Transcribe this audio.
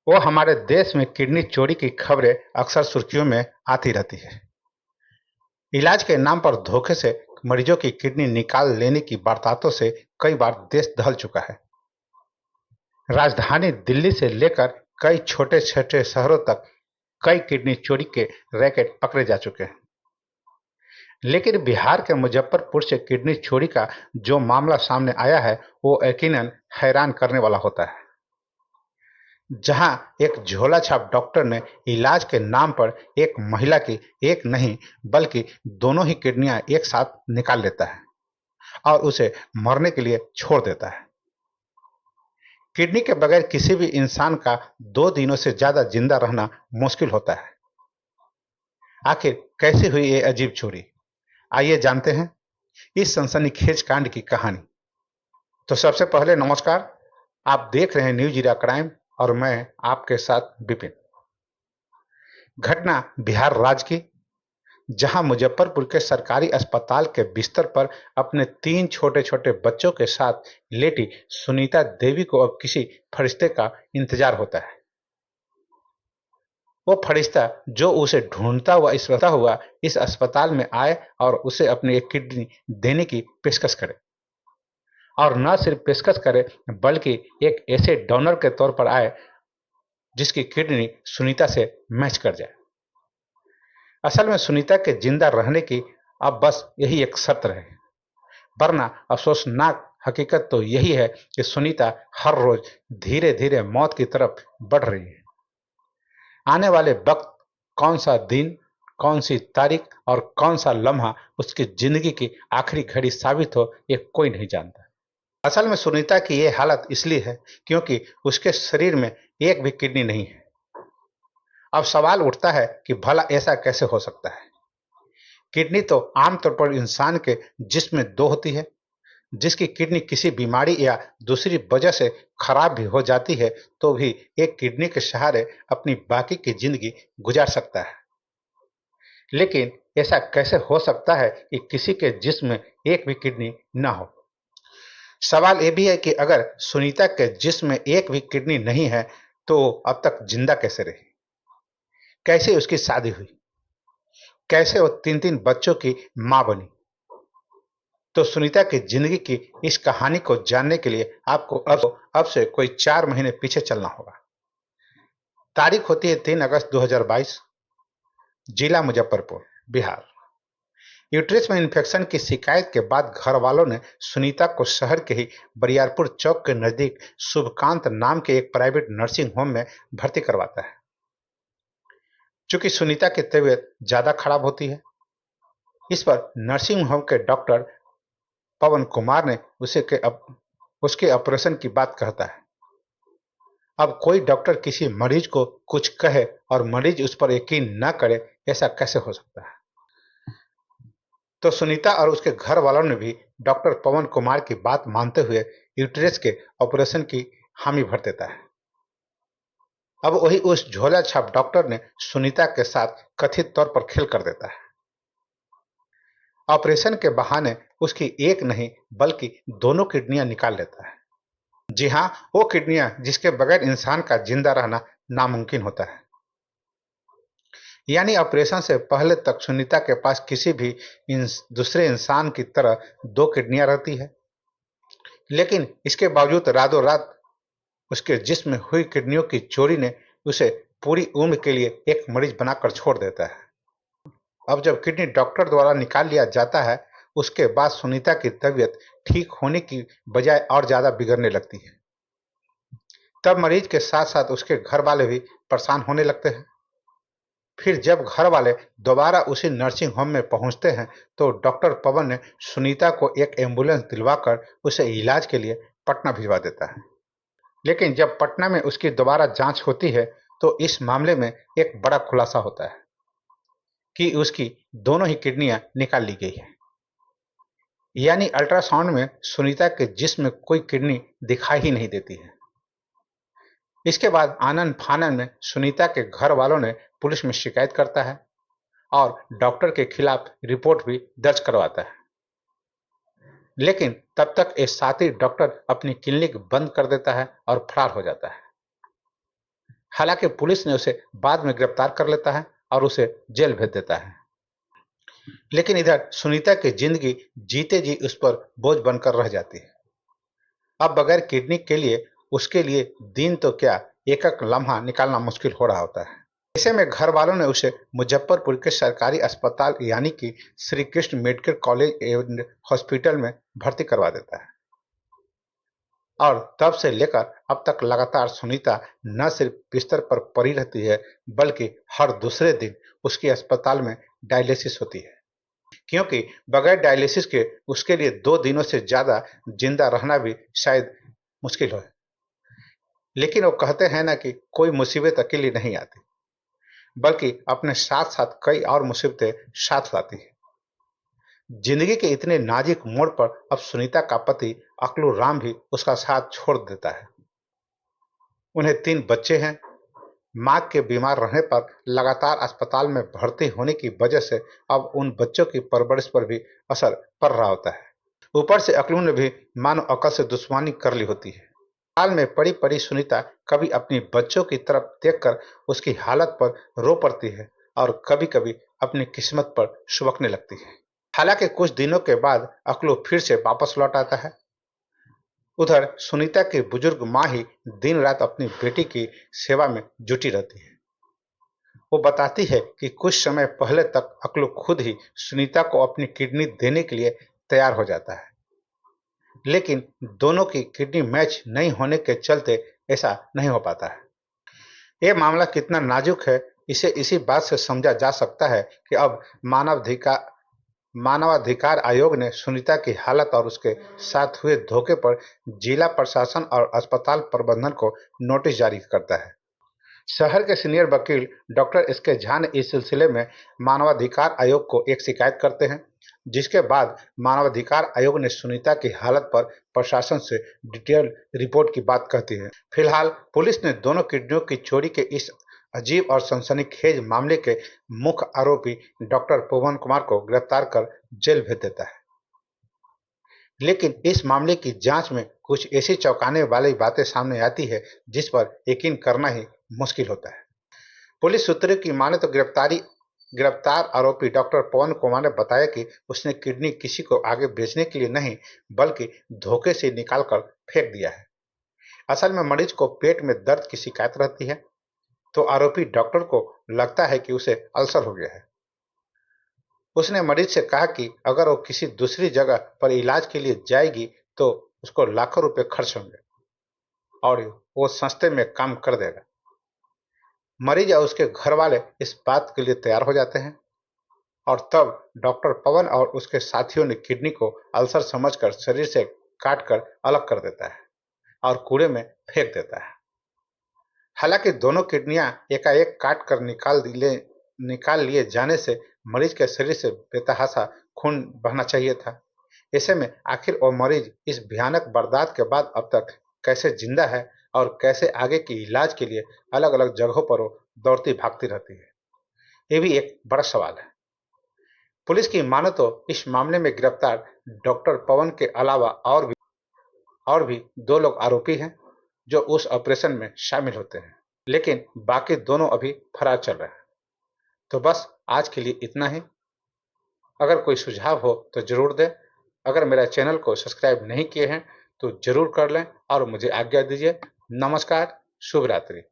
वो हमारे देश में किडनी चोरी की खबरें अक्सर सुर्खियों में आती रहती है। इलाज के नाम पर धोखे से मरीजों की किडनी निकाल लेने की वारदातों से कई बार देश दहल चुका है। राजधानी दिल्ली से लेकर कई छोटे-छोटे शहरों तक कई किडनी चोरी के रैकेट पकड़े जा चुके हैं। लेकिन बिहार के मुजफ्फरपुर से किडनी चोरी का जो मामला सामने आया है, वो यकीनन हैरान करने वाला होता है। जहां एक झोला छाप डॉक्टर ने इलाज के नाम पर एक महिला की एक नहीं बल्कि दोनों ही किडनियां एक साथ निकाल लेता है और उसे मरने के लिए छोड़ देता है। किडनी के बगैर किसी भी इंसान का 2 दिनों से ज्यादा जिंदा रहना मुश्किल होता है। आखिर कैसे हुई ये अजीब चोरी? आइए जानते हैं इस सनसनीखेज कांड की कहानी। तो सबसे पहले नमस्कार। आप देख रहे हैं न्यूज जीरा क्राइम और मैं आपके साथ विपिन। घटना बिहार राज्य की, जहां मुजफ्फरपुर के सरकारी अस्पताल के बिस्तर पर अपने 3 छोटे-छोटे बच्चों के साथ लेटी सुनीता देवी को अब किसी फरिश्ते का इंतजार होता है। वो फरिश्ता जो उसे ढूंढता हुआ इस अस्पताल में आए और उसे अपनी एक किडनी देने की पेशकश करे, और न सिर्फ पेशकश करे बल्कि एक ऐसे डोनर के तौर पर आए जिसकी किडनी सुनीता से मैच कर जाए। असल में सुनीता के जिंदा रहने की अब बस यही एक शर्त रहे, वरना अफसोसनाक हकीकत तो यही है कि सुनीता हर रोज धीरे धीरे मौत की तरफ बढ़ रही है। आने वाले वक्त, कौन सा दिन, कौन सी तारीख और कौन सा लम्हा उसकी जिंदगी की आखिरी घड़ी साबित हो, ये कोई नहीं जानता। असल में सुनीता की ये हालत इसलिए है क्योंकि उसके शरीर में एक भी किडनी नहीं है। अब सवाल उठता है कि भला ऐसा कैसे हो सकता है? किडनी तो आमतौर पर इंसान के जिस्म में 2 होती है। जिसकी किडनी किसी बीमारी या दूसरी वजह से खराब भी हो जाती है, तो भी एक किडनी के सहारे अपनी बाकी की जिंदगी गुजार सकता है। लेकिन ऐसा कैसे हो सकता है कि किसी के जिस्म में एक भी किडनी न हो? सवाल यह भी है कि अगर सुनीता के जिस्म में एक भी किडनी नहीं है, तो अब तक जिंदा कैसे रही? कैसे उसकी शादी हुई? कैसे वो 3-3 बच्चों की मां बनी? तो सुनीता की जिंदगी की इस कहानी को जानने के लिए आपको अब से कोई 4 महीने पीछे चलना होगा। तारीख होती है 3 अगस्त 2022, जिला मुजफ्फरपुर, बिहार। यूट्रस में इन्फेक्शन की शिकायत के बाद घर वालों ने सुनीता को शहर के ही बरियारपुर चौक के नजदीक शुभकांत नाम के एक प्राइवेट नर्सिंग होम में भर्ती करवाता है। चूंकि सुनीता की तबीयत ज्यादा खराब होती है, इस पर नर्सिंग होम के डॉक्टर पवन कुमार ने उसके ऑपरेशन की बात कहता है। अब कोई डॉक्टर किसी मरीज को कुछ कहे और मरीज उस पर यकीन न करे, ऐसा कैसे हो सकता है? तो सुनीता और उसके घर वालों ने भी डॉक्टर पवन कुमार की बात मानते हुए यूट्रस के ऑपरेशन की हामी भर देता है। अब वही उस झोला छाप डॉक्टर ने सुनीता के साथ कथित तौर पर खेल कर देता है। ऑपरेशन के बहाने उसकी एक नहीं बल्कि दोनों किडनियां निकाल लेता है। जी हाँ, वो किडनियां जिसके बगैर इंसान का जिंदा रहना नामुमकिन होता है। यानी ऑपरेशन से पहले तक सुनीता के पास किसी भी दूसरे इंसान की तरह 2 किडनियां रहती है, लेकिन इसके बावजूद रातों रात उसके जिस्म में हुई किडनियों की चोरी ने उसे पूरी उम्र के लिए एक मरीज बनाकर छोड़ देता है। अब जब किडनी डॉक्टर द्वारा निकाल लिया जाता है, उसके बाद सुनीता की तबीयत ठीक होने की बजाय और ज्यादा बिगड़ने लगती है। तब मरीज के साथ साथ उसके घर वाले भी परेशान होने लगते हैं। फिर जब घर वाले दोबारा उसी नर्सिंग होम में पहुंचते हैं, तो डॉक्टर पवन ने सुनीता को एक एम्बुलेंस दिलवाकर उसे इलाज के लिए पटना भिजवा देता है। लेकिन जब पटना में उसकी दोबारा जांच होती है, तो इस मामले में एक बड़ा खुलासा होता है कि उसकी दोनों ही किडनियां निकाल ली गई है। यानी अल्ट्रासाउंड में सुनीता के जिस्म में कोई किडनी दिखाई ही नहीं देती है। इसके बाद आनन फानन में सुनीता के घर वालों ने पुलिस में शिकायत करता है और डॉक्टर के खिलाफ रिपोर्ट भी दर्ज करवाता है। लेकिन तब तक एक साथी डॉक्टर अपनी क्लिनिक बंद कर देता है और फरार हो जाता है। हालांकि पुलिस ने उसे बाद में गिरफ्तार कर लेता है और उसे जेल भेज देता है। लेकिन इधर सुनीता की जिंदगी जीते जी उस पर बोझ बनकर रह जाती है। अब बगैर किडनी के लिए उसके लिए दिन तो क्या, एक एक लम्हा निकालना मुश्किल हो रहा होता है। ऐसे में घर वालों ने उसे मुजफ्फरपुर के सरकारी अस्पताल यानी कि Shri Krishna medical college and hospital में भर्ती करवा देता है। और तब से लेकर अब तक लगातार सुनीता न सिर्फ बिस्तर पर पड़ी रहती है, बल्कि हर दूसरे दिन उसकी अस्पताल में डायलिसिस होती है, क्योंकि बगैर डायलिसिस के उसके लिए 2 दिनों से ज्यादा जिंदा रहना भी शायद मुश्किल हो। लेकिन वो कहते हैं ना कि कोई मुसीबत अकेली नहीं आती, बल्कि अपने साथ साथ कई और मुसीबतें साथ लाती है। जिंदगी के इतने नाजुक मोड़ पर अब सुनीता का पति अकलू राम भी उसका साथ छोड़ देता है। उन्हें 3 बच्चे हैं। मां के बीमार रहने पर लगातार अस्पताल में भर्ती होने की वजह से अब उन बच्चों की परवरिश पर भी असर पड़ रहा होता है। ऊपर से अकलू ने भी मानो अकल से दुश्मनी कर ली होती है। हाल में पड़ी पड़ी सुनीता कभी अपनी बच्चों की तरफ देखकर उसकी हालत पर रो पड़ती है और कभी कभी अपनी किस्मत पर सुबकने लगती है। हालांकि कुछ दिनों के बाद अकलू फिर से वापस लौट आता है। उधर सुनीता की बुजुर्ग मां ही दिन रात अपनी बेटी की सेवा में जुटी रहती है। वो बताती है कि कुछ समय पहले तक अकलू खुद ही सुनीता को अपनी किडनी देने के लिए तैयार हो जाता है, लेकिन दोनों की किडनी मैच नहीं होने के चलते ऐसा नहीं हो पाता है। ये मामला कितना नाजुक है, इसे इसी बात से समझा जा सकता है कि अब मानवाधिकार आयोग ने सुनीता की हालत और उसके साथ हुए धोखे पर जिला प्रशासन और अस्पताल प्रबंधन को नोटिस जारी करता है। शहर के सीनियर वकील डॉक्टर एस के झा ने इस सिलसिले में मानवाधिकार आयोग को एक शिकायत करते हैं, जिसके बाद मानवाधिकार आयोग ने सुनीता की हालत पर प्रशासन से डिटेल रिपोर्ट की बात कहती है। फिलहाल पुलिस ने दोनों किडनियों की चोरी के इस अजीब और सनसनीखेज मामले के मुख्य आरोपी डॉक्टर पवन कुमार को गिरफ्तार कर जेल भेज देता है। लेकिन इस मामले की जांच में कुछ ऐसी चौंकाने वाली बातें सामने आती है जिस पर यकीन करना ही मुश्किल होता है। पुलिस सूत्रों की माने तो गिरफ्तार आरोपी डॉक्टर पवन कुमार ने बताया कि उसने किडनी किसी को आगे बेचने के लिए नहीं, बल्कि धोखे से निकालकर फेंक दिया है। असल में मरीज को पेट में दर्द की शिकायत रहती है, तो आरोपी डॉक्टर को लगता है कि उसे अल्सर हो गया है। उसने मरीज से कहा कि अगर वो किसी दूसरी जगह पर इलाज के लिए जाएगी तो उसको लाखों रुपए खर्च होंगे और वो सस्ते में काम कर देगा। मरीज और उसके घर वाले इस बात के लिए तैयार हो जाते हैं और तब डॉक्टर पवन और उसके साथियों ने किडनी को अल्सर समझकर शरीर से काटकर अलग कर देता है और कूड़े में फेंक देता है। हालांकि दोनों किडनियां एकाएक काट कर निकाल लिए जाने से मरीज के शरीर से बेतहाशा खून बहना चाहिए था। ऐसे में आखिर वो मरीज इस भयानक वारदात के बाद अब तक कैसे जिंदा है और कैसे आगे के इलाज के लिए अलग अलग जगहों पर वो दौड़ती भागती रहती है, ये भी एक बड़ा सवाल है। पुलिस की मानो तो इस मामले में गिरफ्तार डॉक्टर पवन के अलावा और भी 2 लोग आरोपी हैं जो उस ऑपरेशन में शामिल होते हैं, लेकिन बाकी दोनों अभी फरार चल रहे हैं। तो बस आज के लिए इतना ही। अगर कोई सुझाव हो तो जरूर दें। अगर मेरा चैनल को सब्सक्राइब नहीं किए हैं तो जरूर कर लें और मुझे आज्ञा दीजिए। नमस्कार, शुभ रात्रि।